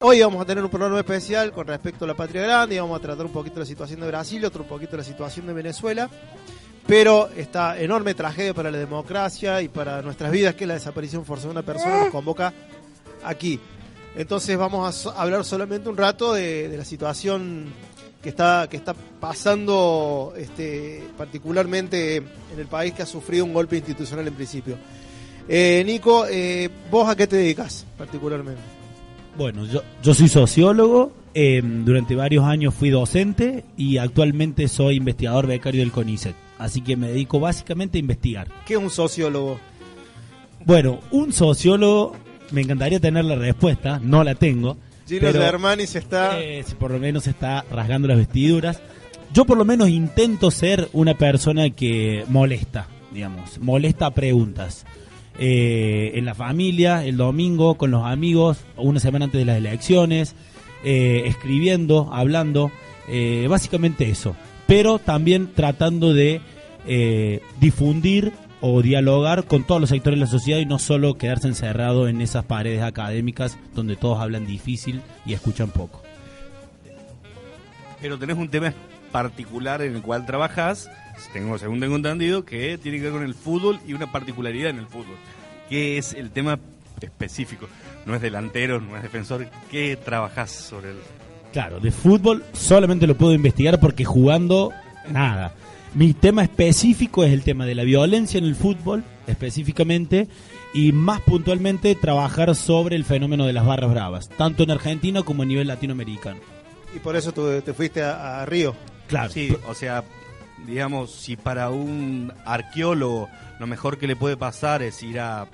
Hoy vamos a tener un programa especial con respecto a la Patria Grande y vamos a tratar un poquito la situación de Brasil, otro un poquito la situación de Venezuela, pero esta enorme tragedia para la democracia y para nuestras vidas, que es la desaparición forzada de una persona, nos convoca aquí. Entonces vamos a hablar solamente un rato de la situación que está pasando particularmente en el país, que ha sufrido un golpe institucional en principio. Nico, ¿vos a qué te dedicas particularmente? Bueno, yo soy sociólogo, durante varios años fui docente y actualmente soy investigador becario del CONICET, así que me dedico básicamente a investigar. ¿Qué es un sociólogo? Bueno, un sociólogo, me encantaría tener la respuesta, no la tengo. Gino Germani se está... por lo menos está rasgando las vestiduras. Yo por lo menos intento ser una persona que molesta a preguntas. En la familia, el domingo, con los amigos, una semana antes de las elecciones, escribiendo, hablando, básicamente eso. Pero también tratando de difundir o dialogar con todos los sectores de la sociedad y no solo quedarse encerrado en esas paredes académicas donde todos hablan difícil y escuchan poco. Pero tenés un tema particular en el cual trabajás, según tengo entendido, que tiene que ver con el fútbol y una particularidad en el fútbol. ¿Qué es el tema específico? No es delantero, no es defensor. ¿Qué trabajás sobre él? Claro, de fútbol solamente lo puedo investigar porque jugando, nada. Mi tema específico es el tema de la violencia en el fútbol, específicamente, y más puntualmente trabajar sobre el fenómeno de las barras bravas, tanto en Argentina como a nivel latinoamericano. Y por eso tú te fuiste a Río. Claro. Sí, o sea, digamos, si para un arqueólogo lo mejor que le puede pasar es ir a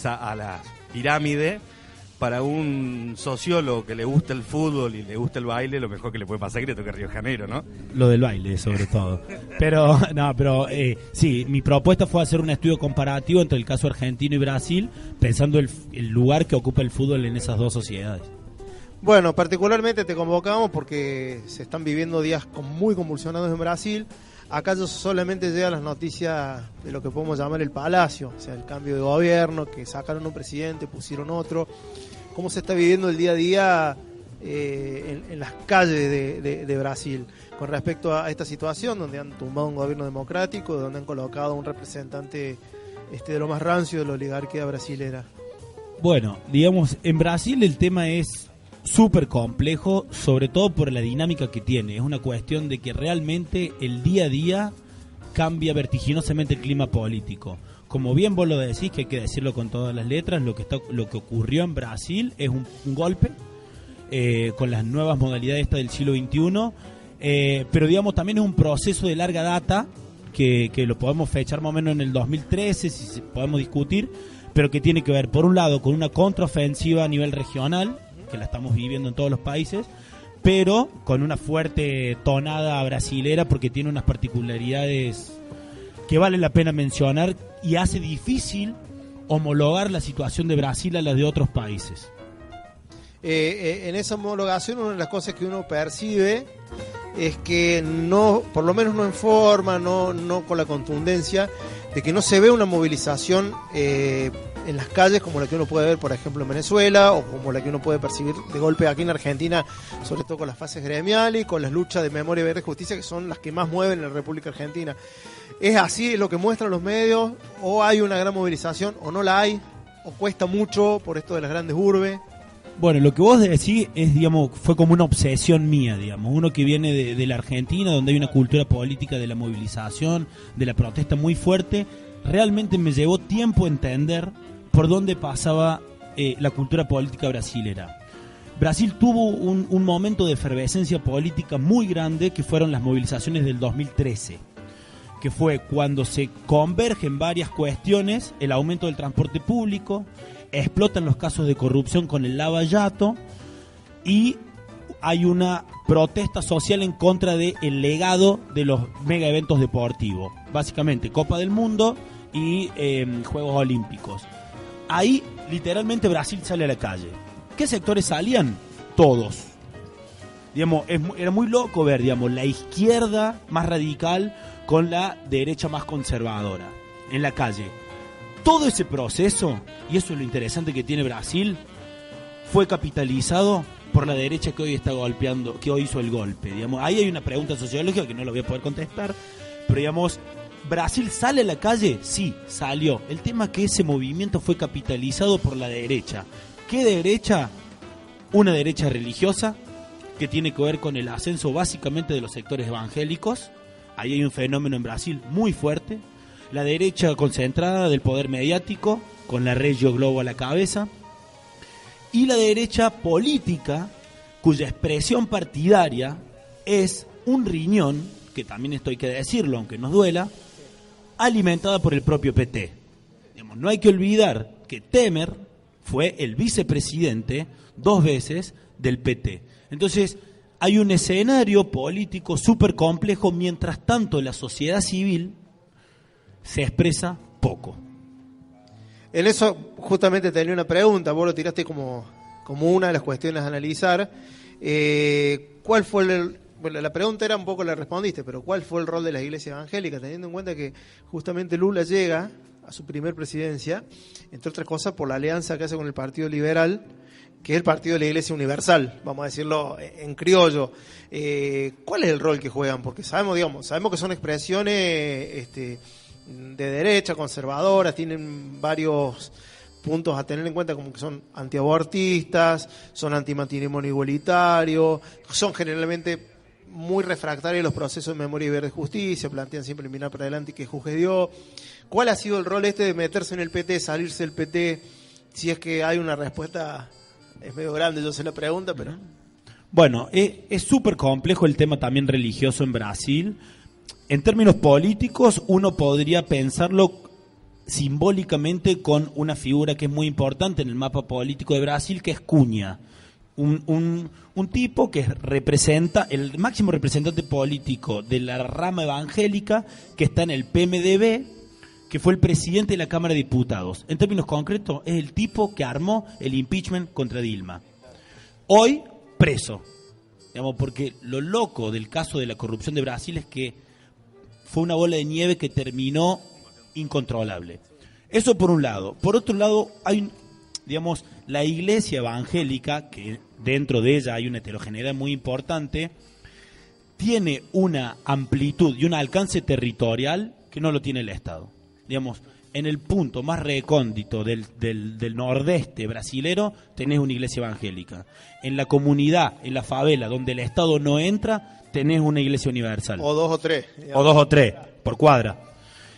la pirámide, para un sociólogo que le gusta el fútbol y le gusta el baile, lo mejor que le puede pasar es que le toque Río de Janeiro, ¿no? Lo del baile, sobre todo. Sí, mi propuesta fue hacer un estudio comparativo entre el caso argentino y Brasil, pensando el lugar que ocupa el fútbol en esas dos sociedades. Bueno, particularmente te convocamos porque se están viviendo días muy convulsionados en Brasil. Acá solamente llegan las noticias de lo que podemos llamar el palacio, o sea, el cambio de gobierno, que sacaron un presidente, pusieron otro. ¿Cómo se está viviendo el día a día en las calles de Brasil con respecto a esta situación donde han tumbado un gobierno democrático, donde han colocado un representante de lo más rancio de la oligarquía brasilera? Bueno, digamos, en Brasil el tema es súper complejo, sobre todo por la dinámica que tiene. Es una cuestión de que realmente el día a día cambia vertiginosamente el clima político. Como bien vos lo decís, que hay que decirlo con todas las letras, lo que ocurrió en Brasil es un golpe con las nuevas modalidades del siglo XXI, pero digamos también es un proceso de larga data que lo podemos fechar más o menos en el 2013, si podemos discutir, pero que tiene que ver por un lado con una contraofensiva a nivel regional, que la estamos viviendo en todos los países, pero con una fuerte tonada brasilera porque tiene unas particularidades que vale la pena mencionar y hace difícil homologar la situación de Brasil a la de otros países. En esa homologación, una de las cosas que uno percibe es que no, por lo menos no en forma, no con la contundencia, de que no se ve una movilización en las calles como la que uno puede ver, por ejemplo, en Venezuela, o como la que uno puede percibir de golpe aquí en Argentina, sobre todo con las fases gremiales y con las luchas de memoria, verdad y justicia, que son las que más mueven en la República Argentina. ¿Es así lo que muestran los medios? ¿O hay una gran movilización? ¿O no la hay? ¿O cuesta mucho por esto de las grandes urbes? Bueno, lo que vos decís es, digamos, fue como una obsesión mía, digamos, uno que viene de la Argentina, donde hay una cultura política de la movilización, de la protesta muy fuerte. Realmente me llevó tiempo entender por dónde pasaba la cultura política brasilera. Brasil tuvo un momento de efervescencia política muy grande, que fueron las movilizaciones del 2013, que fue cuando se convergen varias cuestiones: el aumento del transporte público, explotan los casos de corrupción con el Lava Jato y hay una protesta social en contra del legado de los mega eventos deportivos, básicamente Copa del Mundo y Juegos Olímpicos. Ahí literalmente Brasil sale a la calle. ¿Qué sectores salían? Todos. Digamos, era muy loco ver, digamos, la izquierda más radical con la derecha más conservadora en la calle. Todo ese proceso, y eso es lo interesante que tiene Brasil, fue capitalizado por la derecha que hoy está golpeando, que hoy hizo el golpe. Digamos, ahí hay una pregunta sociológica que no lo voy a poder contestar, pero digamos, ¿Brasil sale a la calle? Sí, salió. El tema es que ese movimiento fue capitalizado por la derecha. ¿Qué derecha? Una derecha religiosa, que tiene que ver con el ascenso básicamente de los sectores evangélicos. Ahí hay un fenómeno en Brasil muy fuerte. La derecha concentrada del poder mediático, con la Regio Globo a la cabeza. Y la derecha política, cuya expresión partidaria es un riñón, que también esto hay que decirlo, aunque nos duela, alimentada por el propio PT. Digamos, no hay que olvidar que Temer fue el vicepresidente 2 veces del PT. Entonces, hay un escenario político súper complejo, mientras tanto la sociedad civil se expresa poco. En eso justamente tenía una pregunta, vos lo tiraste como una de las cuestiones a analizar. ¿Cuál fue bueno, la pregunta era un poco, la respondiste, pero ¿cuál fue el rol de las iglesias evangélicas? Teniendo en cuenta que justamente Lula llega a su primer presidencia, entre otras cosas por la alianza que hace con el Partido Liberal, que es el partido de la Iglesia Universal, vamos a decirlo en criollo. ¿Cuál es el rol que juegan? Porque sabemos que son expresiones de derecha, conservadoras, tienen varios puntos a tener en cuenta, como que son antiabortistas, son antimatrimonio igualitario, son generalmente muy refractarios a los procesos de memoria y deber de justicia, plantean siempre eliminar para adelante y que juzgue Dios. ¿Cuál ha sido el rol de meterse en el PT, salirse del PT? Si es que hay una respuesta, es medio grande, yo sé la pregunta, pero... Bueno, es súper complejo el tema también religioso en Brasil. En términos políticos, uno podría pensarlo simbólicamente con una figura que es muy importante en el mapa político de Brasil, que es Cunha. Un tipo que representa, el máximo representante político de la rama evangélica, que está en el PMDB, que fue el presidente de la Cámara de Diputados. En términos concretos, es el tipo que armó el impeachment contra Dilma. Hoy, preso. Digamos, porque lo loco del caso de la corrupción de Brasil es que fue una bola de nieve que terminó incontrolable. Eso por un lado. Por otro lado, hay, digamos, la iglesia evangélica, que dentro de ella hay una heterogeneidad muy importante, tiene una amplitud y un alcance territorial que no lo tiene el Estado. Digamos, en el punto más recóndito del nordeste brasilero tenés una iglesia evangélica. En la comunidad, en la favela, donde el Estado no entra, tenés una iglesia universal. O 2 o 3. Digamos. O 2 o 3, por cuadra.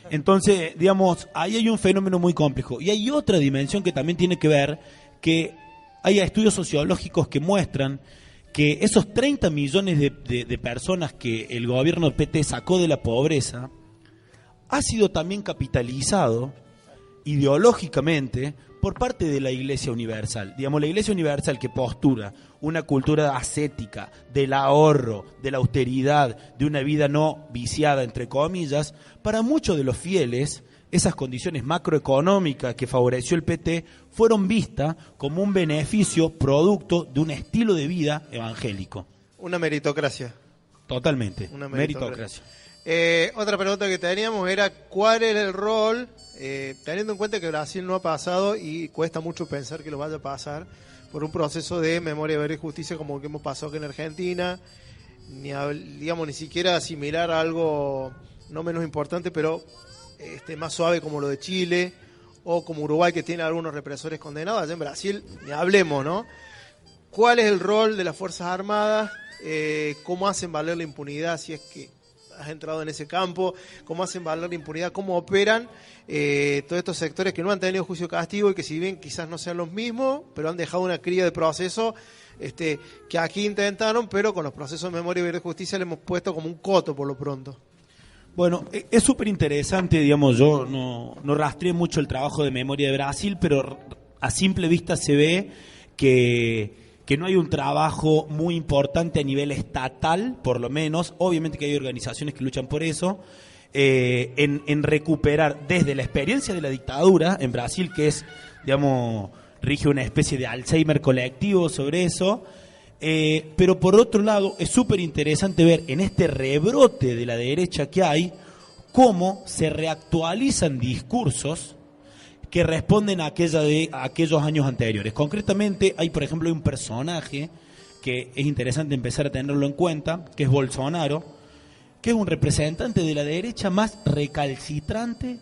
Entonces, digamos, ahí hay un fenómeno muy complejo. Y hay otra dimensión que también tiene que ver, que hay estudios sociológicos que muestran que esos 30 millones de personas que el gobierno PT sacó de la pobreza, ha sido también capitalizado ideológicamente por parte de la Iglesia Universal. Digamos, la Iglesia Universal que postura una cultura ascética, del ahorro, de la austeridad, de una vida no viciada, entre comillas, para muchos de los fieles, esas condiciones macroeconómicas que favoreció el PT fueron vistas como un beneficio producto de un estilo de vida evangélico. Una meritocracia. Totalmente, Una meritocracia. Otra pregunta que teníamos era ¿cuál era el rol, teniendo en cuenta que Brasil no ha pasado y cuesta mucho pensar que lo vaya a pasar por un proceso de memoria, deber y justicia como el que hemos pasado aquí en Argentina, ni siquiera similar a algo no menos importante, pero más suave como lo de Chile o como Uruguay, que tiene algunos represores condenados? Allá en Brasil ni hablemos, ¿no? ¿Cuál es el rol de las Fuerzas Armadas? ¿Cómo hacen valer la impunidad si es que has entrado en ese campo? ¿Cómo hacen valer la impunidad? ¿Cómo operan todos estos sectores que no han tenido juicio castigo y que, si bien quizás no sean los mismos, pero han dejado una cría de proceso que aquí intentaron, pero con los procesos de memoria y de justicia le hemos puesto como un coto por lo pronto? Bueno, es súper interesante, digamos, yo no rastreé mucho el trabajo de memoria de Brasil, pero a simple vista se ve que no hay un trabajo muy importante a nivel estatal, por lo menos. Obviamente que hay organizaciones que luchan por eso, en recuperar desde la experiencia de la dictadura en Brasil, que es, digamos, rige una especie de Alzheimer colectivo sobre eso. Pero por otro lado es súper interesante ver en este rebrote de la derecha que hay cómo se reactualizan discursos que responden a aquellos años anteriores. Concretamente hay, por ejemplo, un personaje que es interesante empezar a tenerlo en cuenta, que es Bolsonaro, que es un representante de la derecha más recalcitrante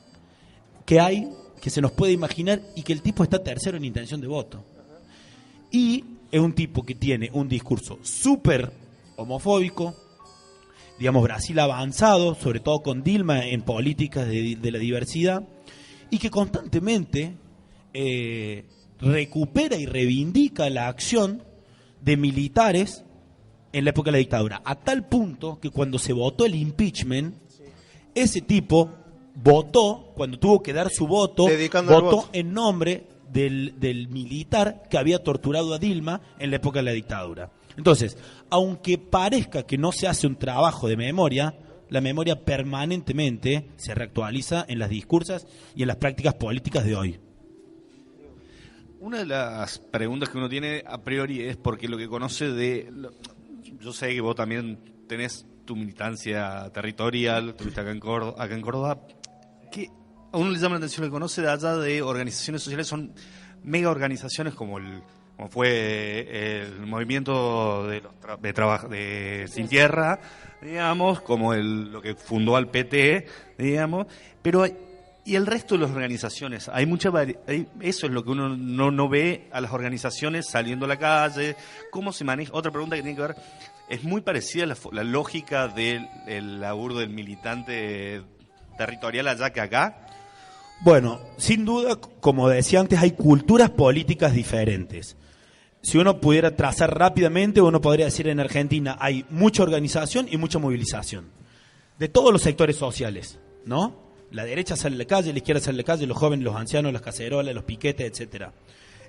que hay, que se nos puede imaginar, y que el tipo está tercero en intención de voto. Y es un tipo que tiene un discurso súper homofóbico, digamos, Brasil avanzado, sobre todo con Dilma en políticas de la diversidad, y que constantemente recupera y reivindica la acción de militares en la época de la dictadura, a tal punto que cuando se votó el impeachment, ese tipo votó, cuando tuvo que dar su voto, votó en nombre del militar que había torturado a Dilma en la época de la dictadura. Entonces, aunque parezca que no se hace un trabajo de memoria, la memoria permanentemente se reactualiza en las discursos y en las prácticas políticas de hoy. Una de las preguntas que uno tiene a priori es porque lo que conoce yo sé que vos también tenés tu militancia territorial, estuviste acá en Córdoba, que a uno le llama la atención lo que conoce de allá de organizaciones sociales, son mega organizaciones como fue el movimiento de Sin Tierra, digamos, como lo que fundó al PT, digamos, pero y el resto de las organizaciones, hay mucha eso es lo que uno no ve a las organizaciones saliendo a la calle, cómo se maneja. Otra pregunta que tiene que ver, es muy parecida la lógica del laburo del militante territorial allá que acá. Bueno, sin duda, como decía antes, hay culturas políticas diferentes. Si uno pudiera trazar rápidamente, uno podría decir en Argentina hay mucha organización y mucha movilización de todos los sectores sociales, ¿no? La derecha sale a la calle, la izquierda sale a la calle, los jóvenes, los ancianos, las cacerolas, los piquetes, etcétera.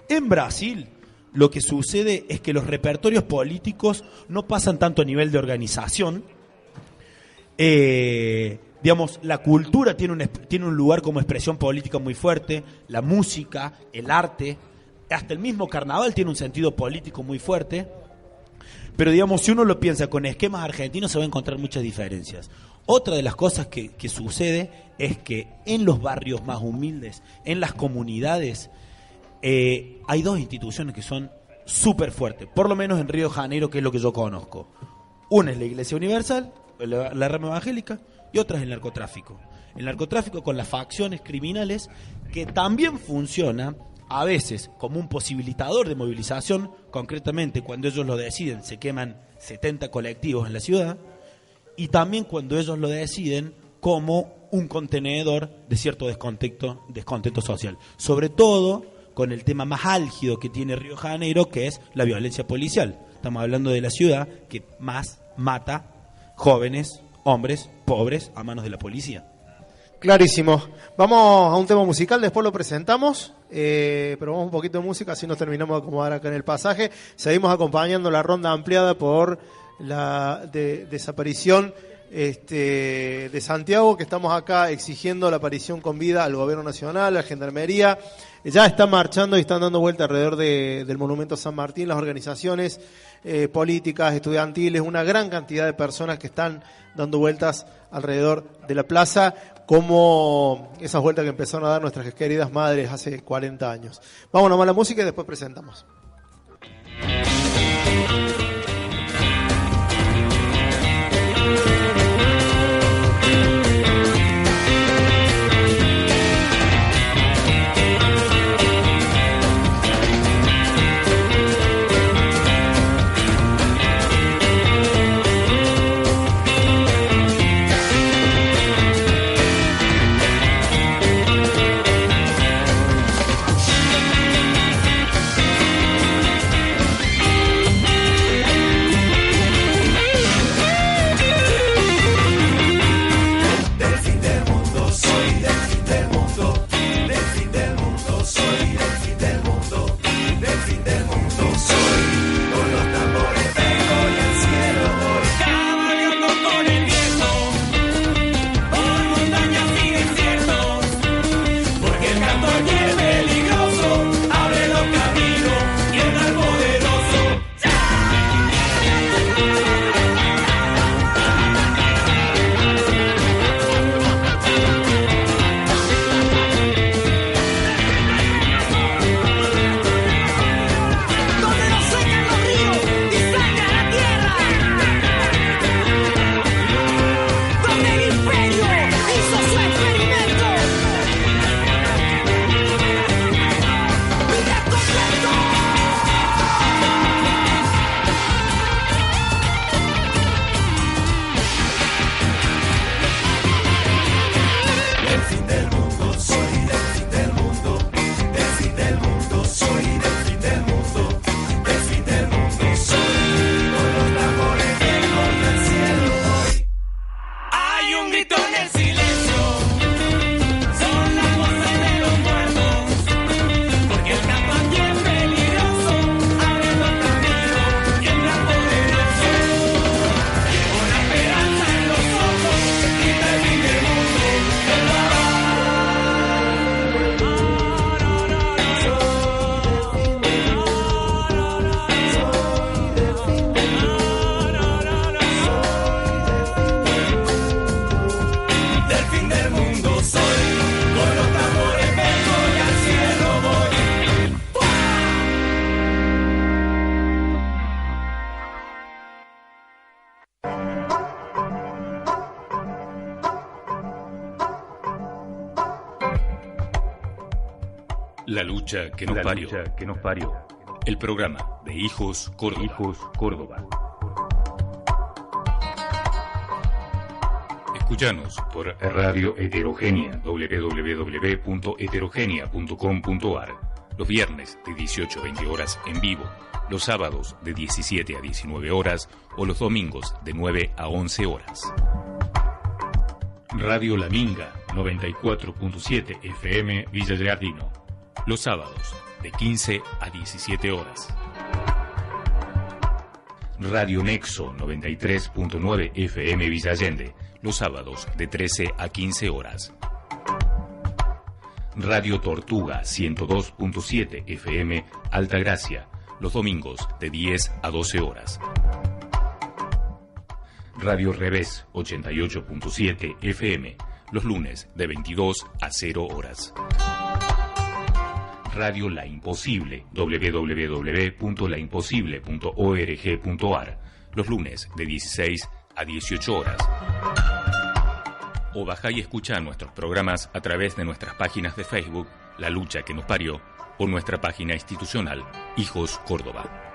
En Brasil, lo que sucede es que los repertorios políticos no pasan tanto a nivel de organización. Digamos, la cultura tiene un lugar como expresión política muy fuerte, la música, el arte, hasta el mismo carnaval tiene un sentido político muy fuerte. Pero digamos, si uno lo piensa con esquemas argentinos, se va a encontrar muchas diferencias. Otra de las cosas que sucede es que en los barrios más humildes, en las comunidades, hay dos instituciones que son súper fuertes, por lo menos en Río de Janeiro, que es lo que yo conozco. Una es la Iglesia Universal, la rama evangélica, y otra es el narcotráfico. El narcotráfico con las facciones criminales, que también funciona a veces como un posibilitador de movilización, concretamente cuando ellos lo deciden, se queman 70 colectivos en la ciudad, y también cuando ellos lo deciden como un contenedor de cierto descontento social. Sobre todo con el tema más álgido que tiene Río de Janeiro, que es la violencia policial. Estamos hablando de la ciudad que más mata jóvenes, hombres, pobres, a manos de la policía. Clarísimo. Vamos a un tema musical, después lo presentamos, pero vamos un poquito de música, así nos terminamos de acomodar acá en el pasaje. Seguimos acompañando la ronda ampliada por la desaparición de Santiago, que estamos acá exigiendo la aparición con vida al Gobierno Nacional, a la Gendarmería. Ya están marchando y están dando vuelta alrededor del Monumento a San Martín las organizaciones políticas, estudiantiles, una gran cantidad de personas que están dando vueltas alrededor de la plaza, como esas vueltas que empezaron a dar nuestras queridas madres hace 40 años. Vamos nomás a la música y después presentamos. La lucha que nos parió. El programa de Hijos Córdoba. Escúchanos por Radio Heterogénea, www.heterogenia.com.ar. Los viernes de 18 a 20 horas en vivo, los sábados de 17 a 19 horas o los domingos de 9 a 11 horas. Radio La Minga, 94.7 FM Villa Giardino, los sábados de 15 a 17 horas. Radio Nexo, 93.9 FM Villa Allende, los sábados de 13 a 15 horas. Radio Tortuga, 102.7 FM Altagracia, los domingos de 10 a 12 horas. Radio Revés, 88.7 FM, los lunes de 22 a 0 horas. Radio La Imposible, www.laimposible.org.ar, los lunes de 16 a 18 horas. O bajá y escucha nuestros programas a través de nuestras páginas de Facebook, La Lucha que nos parió, o nuestra página institucional, Hijos Córdoba.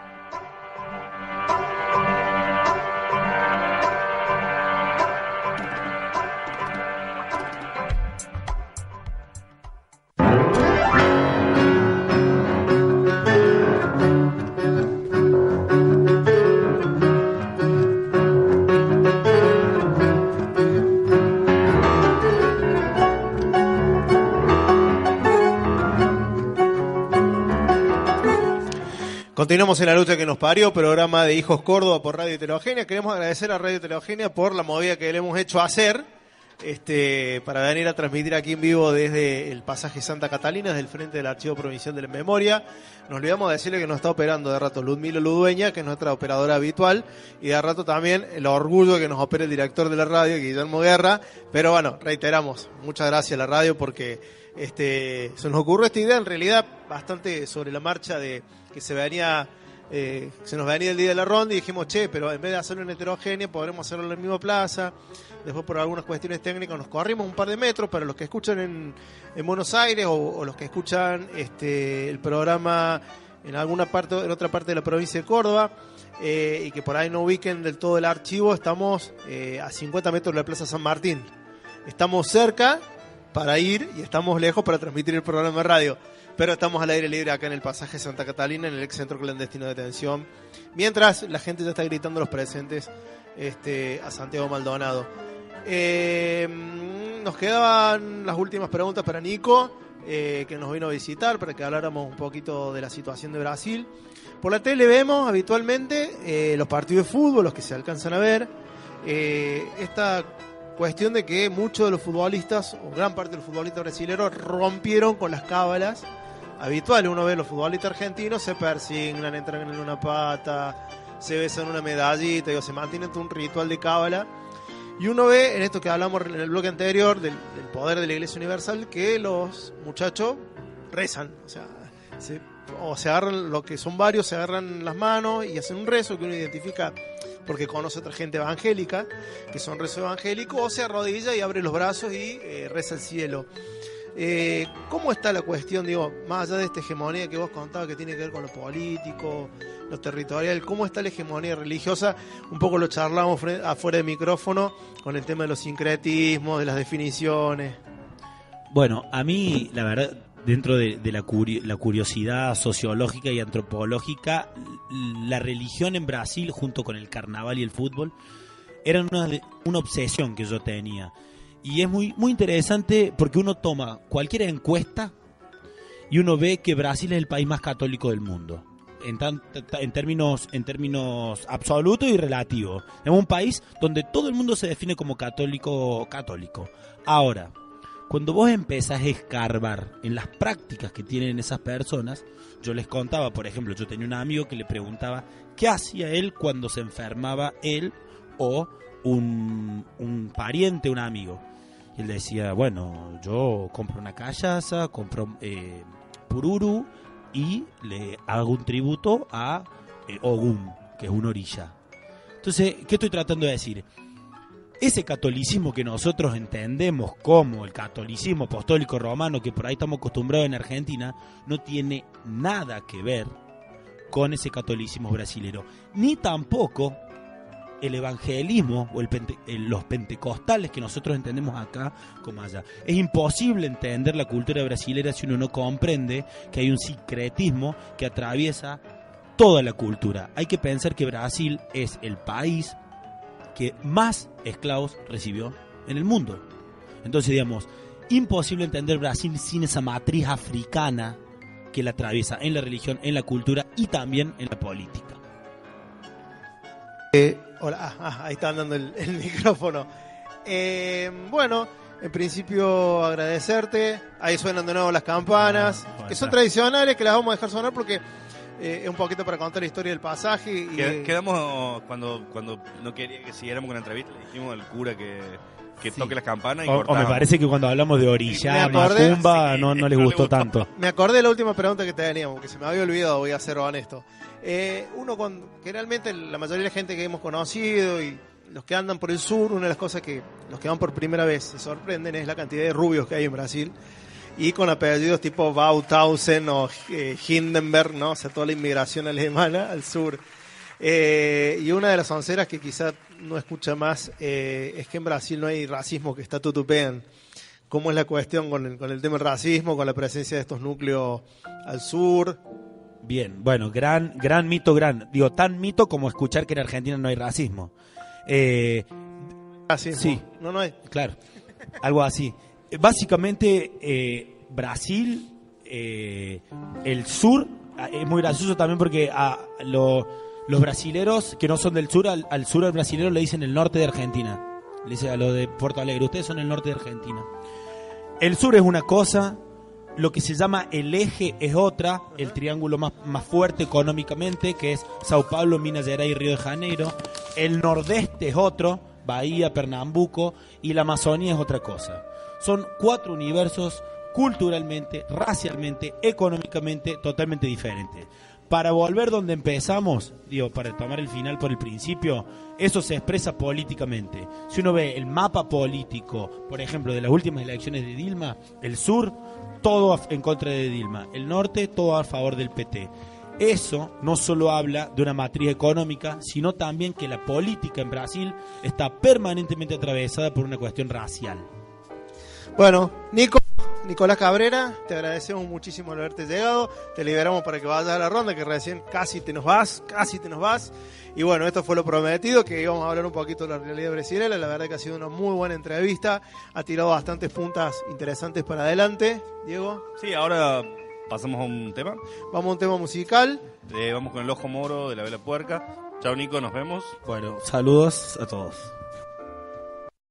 Continuamos en La Lucha que nos parió, programa de Hijos Córdoba por Radio Heterogénea. Queremos agradecer a Radio Heterogénea por la movida que le hemos hecho hacer para venir a transmitir aquí en vivo desde el pasaje Santa Catalina, desde el frente del Archivo Provincial de la Memoria. Nos olvidamos de decirle que nos está operando de rato Ludmila Ludueña, que es nuestra operadora habitual, y de rato también el orgullo que nos opera el director de la radio, Guillermo Guerra. Pero bueno, reiteramos, muchas gracias a la radio porque se nos ocurrió esta idea en realidad bastante sobre la marcha de que se nos venía el día de la ronda y dijimos, pero en vez de hacerlo en Heterogénea podremos hacerlo en la misma plaza. Después por algunas cuestiones técnicas nos corrimos un par de metros para los que escuchan en Buenos Aires o los que escuchan el programa en otra parte de la provincia de Córdoba y que por ahí no ubiquen del todo el archivo. Estamos a 50 metros de la Plaza San Martín. Estamos cerca para ir y estamos lejos para transmitir el programa de radio. Pero estamos al aire libre acá en el pasaje Santa Catalina, en el ex centro clandestino de detención. Mientras la gente ya está gritando los presentes a Santiago Maldonado. Nos quedaban las últimas preguntas para Nico, que nos vino a visitar, para que habláramos un poquito de la situación de Brasil. Por la tele vemos habitualmente los partidos de fútbol, los que se alcanzan a ver. Esta cuestión de que muchos de los futbolistas, o gran parte de los futbolistas brasileños, rompieron con las cábalas habituales. Uno ve los futbolistas argentinos, se persignan, entran en una pata, se besan una medallita, se mantienen un ritual de cábala. Y uno ve, en esto que hablamos en el bloque anterior, del poder de la Iglesia Universal, que los muchachos rezan. Se agarran, lo que son varios, se agarran las manos y hacen un rezo que uno identifica porque conoce a otra gente evangélica, que son rezos evangélicos, o se arrodilla y abre los brazos y reza al cielo. ¿Cómo está la cuestión, más allá de esta hegemonía que vos contabas que tiene que ver con lo político, lo territorial, cómo está la hegemonía religiosa? Un poco lo charlamos afuera de micrófono con el tema de los sincretismos, de las definiciones. Bueno, a mí, la verdad, dentro de la curiosidad sociológica y antropológica, la religión en Brasil, junto con el carnaval y el fútbol, eran una obsesión que yo tenía. Y es muy, muy interesante porque uno toma cualquier encuesta y uno ve que Brasil es el país más católico del mundo. En términos absolutos y relativos. Es un país donde todo el mundo se define como católico. Ahora, cuando vos empezás a escarbar en las prácticas que tienen esas personas, yo les contaba, por ejemplo, yo tenía un amigo que le preguntaba qué hacía él cuando se enfermaba él o un pariente, un amigo. Y él decía, bueno, yo compro una callaza, compro pururu y le hago un tributo a Ogún, que es una orilla. Entonces, ¿qué estoy tratando de decir? ese catolicismo que nosotros entendemos como el catolicismo apostólico romano, que por ahí estamos acostumbrados en Argentina, no tiene nada que ver con ese catolicismo brasilero, ni tampoco el evangelismo o los pentecostales que nosotros entendemos acá como allá. Es imposible entender la cultura brasilera si uno no comprende que hay un sincretismo que atraviesa toda la cultura. Hay que pensar que Brasil es el país que más esclavos recibió en el mundo. Entonces, digamos, imposible entender Brasil sin esa matriz africana que la atraviesa en la religión, en la cultura y también en la política. Hola, ahí está andando el micrófono. Bueno, en principio agradecerte. Ahí suenan de nuevo las campanas, que son tradicionales, que las vamos a dejar sonar porque es un poquito para contar la historia del pasaje. Y quedamos cuando no quería que siguiéramos con la entrevista, le dijimos al cura que toque las campanas y o me parece que cuando hablamos de orilla, macumba, no les gustó tanto. Me acordé de la última pregunta que teníamos, que se me había olvidado, voy a ser honesto. Que realmente la mayoría de la gente que hemos conocido y los que andan por el sur, una de las cosas que los que van por primera vez se sorprenden es la cantidad de rubios que hay en Brasil. Y con apellidos tipo Bauthausen o Hindenburg, ¿no? O sea, toda la inmigración alemana al sur. Y una de las onceras que quizá no escucha más es que en Brasil no hay racismo, que está tutupean. ¿Cómo es la cuestión con el tema del racismo, con la presencia de estos núcleos al sur? Bien, bueno, gran mito, digo, tan mito como escuchar que en Argentina no hay racismo. Racismo. Sí, no hay. Claro, algo así. Básicamente, Brasil, el sur, es muy gracioso también porque los brasileros que no son del sur, al sur al brasilero le dicen el norte de Argentina. Le dice a lo de Porto Alegre, ustedes son el norte de Argentina. El sur es una cosa, lo que se llama el eje es otra, el triángulo más fuerte económicamente, que es Sao Paulo, Minas Gerais y Río de Janeiro. El nordeste es otro, Bahía, Pernambuco, y la Amazonía es otra cosa. Son 4 universos culturalmente, racialmente, económicamente totalmente diferentes. Para volver donde empezamos, para tomar el final por el principio, eso se expresa políticamente. Si uno ve el mapa político, por ejemplo, de las últimas elecciones de Dilma, el sur, todo en contra de Dilma, el norte, todo a favor del PT. Eso no solo habla de una matriz económica, sino también que la política en Brasil está permanentemente atravesada por una cuestión racial. Bueno, Nicolás Cabrera, te agradecemos muchísimo el haberte llegado. Te liberamos para que vayas a la ronda, que recién casi te nos vas. Y bueno, esto fue lo prometido, que íbamos a hablar un poquito de la realidad brasileña. La verdad que ha sido una muy buena entrevista. Ha tirado bastantes puntas interesantes para adelante. Diego. Sí, ahora pasamos a un tema. Vamos a un tema musical. Vamos con El Ojo Moro de La Vela Puerca. Chao, Nico, nos vemos. Bueno, saludos a todos.